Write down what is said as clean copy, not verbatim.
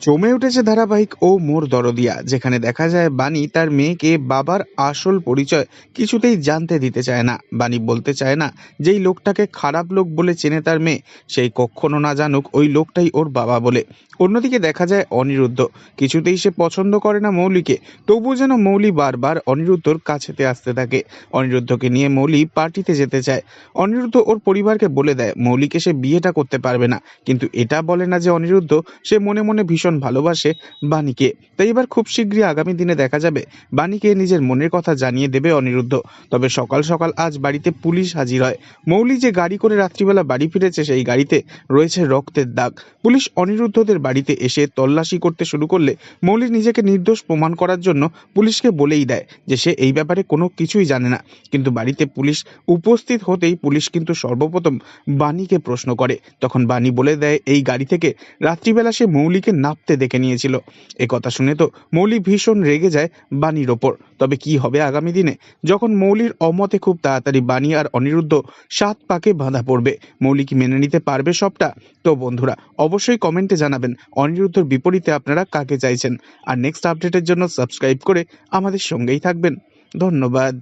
জমে উঠেছে ধারাবাহিক ও মোর দরদিয়া, যেখানে দেখা যায় বাণী তার মেয়েকে বাবার আসল পরিচয় কিছুতেই জানতে দিতে চায় না। বাণী বলতে চায় না যেই লোকটাকে খারাপ লোক বলে চেনে তার মেয়ে, সেই কখনো না জানুক ওই লোকটাই ওর বাবা বলে। অন্যদিকে দেখা যায় অনিরুদ্ধ কিছুতেই সে পছন্দ করে না মৌলিকে, তবু যেন মৌলি বারবার অনিরুদ্ধর কাছেতে আসতে থাকে। অনিরুদ্ধকে নিয়ে মৌলি পার্টিতে যেতে চায়। অনিরুদ্ধ ওর পরিবারকে বলে দেয় মৌলিকে সে বিয়েটা করতে পারবে না, কিন্তু এটা বলে না যে অনিরুদ্ধ সে মনে মনে ভীষণ ভালোবাসে বাণীকে। তাই এবার খুব শীঘ্রই আগামী দিনে দেখা যাবে বাণীকে নিজের মনের কথা জানিয়ে দেবে অনিরুদ্ধ। তবে সকাল সকাল আজ বাড়িতে পুলিশ হাজির হয়। মৌলি যে গাড়ি করে রাত্রিবেলা বাড়ি ফিরেছে সেই গাড়িতে রয়েছে রক্তের দাগ। পুলিশ অনিরুদ্ধদের বাড়িতে এসে তল্লাশি করতে শুরু করলে মৌলি নিজেকে নির্দোষ প্রমাণ করার জন্য পুলিশকে বলেই দেয় যে সে এই ব্যাপারে কোনো কিছুই জানে না। কিন্তু বাড়িতে পুলিশ উপস্থিত হতেই পুলিশ কিন্তু সর্বপ্রথম বাণীকে প্রশ্ন করে। তখন বাণী বলে দেয় এই গাড়ি থেকে রাত্রিবেলা সে মৌলিকে নাপতে দেখে নিয়েছিল। এ কথা শুনে তো মৌলি ভীষণ রেগে যায় বাণীর ওপর। তবে কি হবে আগামী দিনে, যখন মৌলির অমতে খুব তাড়াতাড়ি বাণী আর অনিরুদ্ধ সাত পাকে বাঁধা পড়বে? মৌলি কি মেনে নিতে পারবে সবটা? তো বন্ধুরা, অবশ্যই কমেন্টে জানাবেন অনিরুদ্ধর বিপরীতে আপনারা কাকে চাইছেন। আর নেক্সট আপডেটের জন্য সাবস্ক্রাইব করে আমাদের সঙ্গেই থাকবেন। ধন্যবাদ।